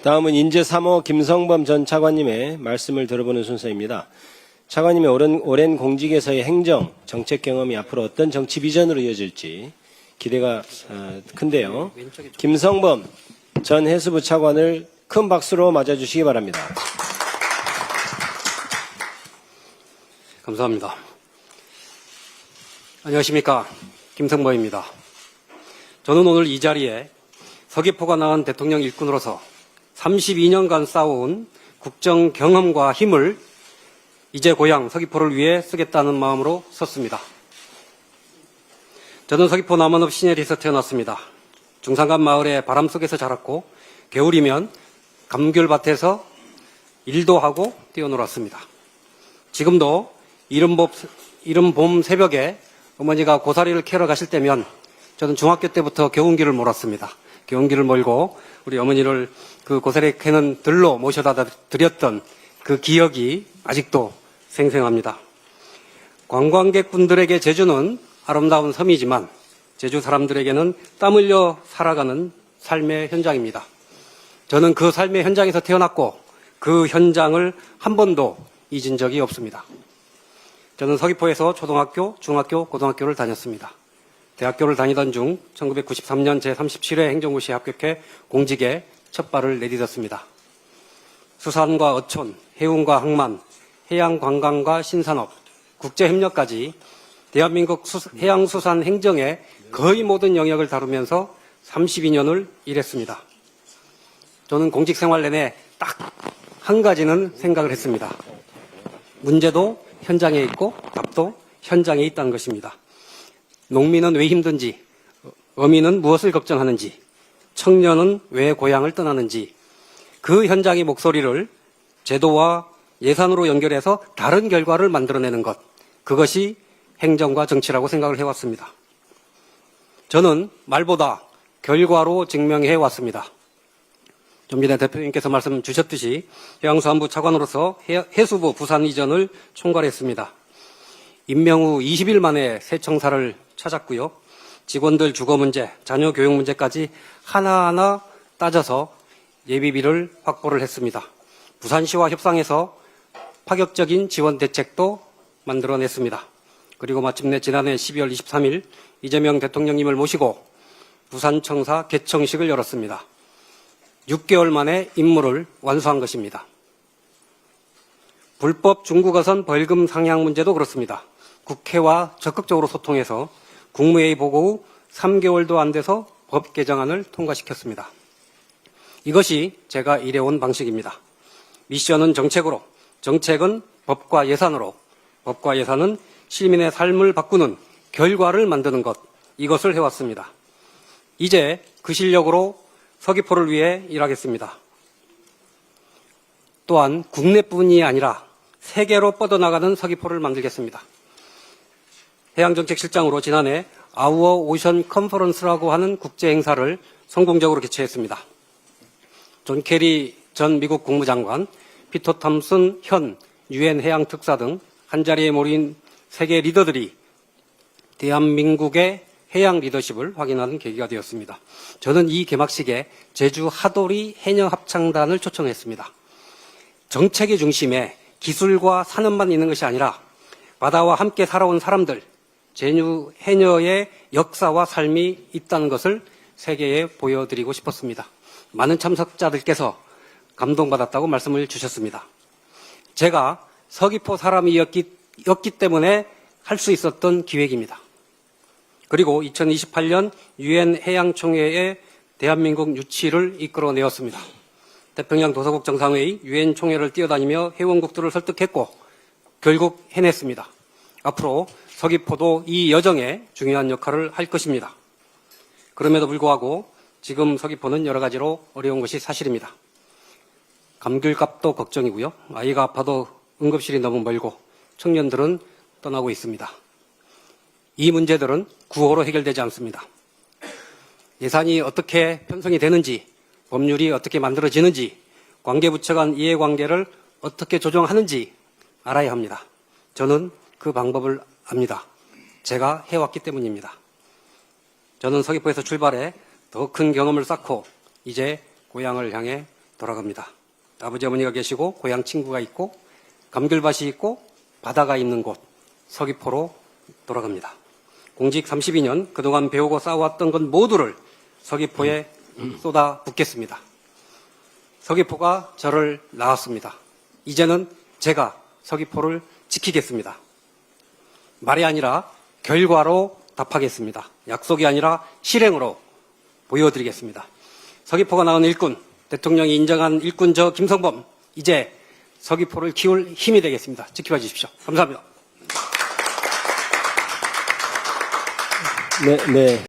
다음은 인제 3호 김성범 전 차관님의 말씀을 들어보는 순서입니다. 차관님의 오랜 공직에서의 행정, 정책 경험이 앞으로 어떤 정치 비전으로 이어질지 기대가 큰데요. 김성범 전 해수부 차관을 큰 박수로 맞아주시기 바랍니다. 감사합니다. 안녕하십니까. 김성범입니다. 저는 오늘 이 자리에 서귀포가 낳은 대통령 일꾼으로서 32년간 쌓아온 국정 경험과 힘을 이제 고향 서귀포를 위해 쓰겠다는 마음으로 섰습니다. 저는 서귀포 남원읍 신예리에서 태어났습니다. 중산간 마을의 바람 속에서 자랐고 겨울이면 감귤밭에서 일도 하고 뛰어놀았습니다. 지금도 이른 봄 새벽에 어머니가 고사리를 캐러 가실 때면 저는 중학교 때부터 경운기를 몰았습니다. 경운기를 몰고 우리 어머니를 그 고사리 캐는 들로 모셔다 드렸던 그 기억이 아직도 생생합니다. 관광객분들에게 제주는 아름다운 섬이지만 제주 사람들에게는 땀 흘려 살아가는 삶의 현장입니다. 저는 그 삶의 현장에서 태어났고 그 현장을 한 번도 잊은 적이 없습니다. 저는 서귀포에서 초등학교, 중학교, 고등학교를 다녔습니다. 대학교를 다니던 중 1993년 제37회 행정고시에 합격해 공직에 첫 발을 내딛었습니다. 수산과 어촌, 해운과 항만, 해양관광과 신산업, 국제협력까지 대한민국 해양수산 행정의 거의 모든 영역을 다루면서 32년을 일했습니다. 저는 공직생활 내내 딱 한 가지는 생각을 했습니다. 문제도 현장에 있고 답도 현장에 있다는 것입니다. 농민은 왜 힘든지, 어민은 무엇을 걱정하는지, 청년은 왜 고향을 떠나는지 그 현장의 목소리를 제도와 예산으로 연결해서 다른 결과를 만들어내는 것, 그것이 행정과 정치라고 생각을 해왔습니다. 저는 말보다 결과로 증명해 왔습니다. 좀 전에 대표님께서 말씀 주셨듯이 해양수산부 차관으로서 해수부 부산 이전을 총괄했습니다. 임명 후 20일 만에 새 청사를 찾았고요. 직원들 주거 문제, 자녀 교육 문제까지 하나하나 따져서 예비비를 확보를 했습니다. 부산시와 협상해서 파격적인 지원 대책도 만들어냈습니다. 그리고 마침내 지난해 12월 23일 이재명 대통령님을 모시고 부산청사 개청식을 열었습니다. 6개월 만에 임무를 완수한 것입니다. 불법 중국어선 벌금 상향 문제도 그렇습니다. 국회와 적극적으로 소통해서 국무회의 보고 후 3개월도 안 돼서 법 개정안을 통과시켰습니다. 이것이 제가 일해온 방식입니다. 미션은 정책으로, 정책은 법과 예산으로, 법과 예산은 시민의 삶을 바꾸는 결과를 만드는 것, 이것을 해왔습니다. 이제 그 실력으로 서귀포를 위해 일하겠습니다. 또한 국내뿐이 아니라 세계로 뻗어나가는 서귀포를 만들겠습니다. 해양정책실장으로 지난해 아우어 오션 컨퍼런스라고 하는 국제 행사를 성공적으로 개최했습니다. 존 케리 전 미국 국무장관, 피터 탐슨 현 유엔 해양특사 등 한자리에 모인 세계 리더들이 대한민국의 해양 리더십을 확인하는 계기가 되었습니다. 저는 이 개막식에 제주 하도리 해녀합창단을 초청했습니다. 정책의 중심에 기술과 산업만 있는 것이 아니라 바다와 함께 살아온 사람들, 제주 해녀의 역사와 삶이 있다는 것을 세계에 보여드리고 싶었습니다. 많은 참석자들께서 감동받았다고 말씀을 주셨습니다. 제가 서귀포 사람이었기 때문에 할 수 있었던 기획입니다. 그리고 2028년 유엔 해양총회의 대한민국 유치를 이끌어내었습니다. 태평양 도서국 정상회의, 유엔 총회를 뛰어다니며 회원국들을 설득했고 결국 해냈습니다. 앞으로 서귀포도 이 여정에 중요한 역할을 할 것입니다. 그럼에도 불구하고 지금 서귀포는 여러 가지로 어려운 것이 사실입니다. 감귤값도 걱정이고요. 아이가 아파도 응급실이 너무 멀고 청년들은 떠나고 있습니다. 이 문제들은 구호로 해결되지 않습니다. 예산이 어떻게 편성이 되는지, 법률이 어떻게 만들어지는지, 관계부처 간 이해관계를 어떻게 조정하는지 알아야 합니다. 저는 그 방법을 압니다. 제가 해왔기 때문입니다. 저는 서귀포에서 출발해 더 큰 경험을 쌓고 이제 고향을 향해 돌아갑니다. 아버지 어머니가 계시고 고향 친구가 있고 감귤밭이 있고 바다가 있는 곳 서귀포로 돌아갑니다. 공직 32년 그동안 배우고 쌓아왔던 것 모두를 서귀포에 쏟아 붓겠습니다. 서귀포가 저를 낳았습니다. 이제는 제가 서귀포를 지키겠습니다. 말이 아니라 결과로 답하겠습니다. 약속이 아니라 실행으로 보여드리겠습니다. 서귀포가 낳은 일꾼, 대통령이 인정한 일꾼 저 김성범, 이제 서귀포를 키울 힘이 되겠습니다. 지켜봐 주십시오. 감사합니다. 네.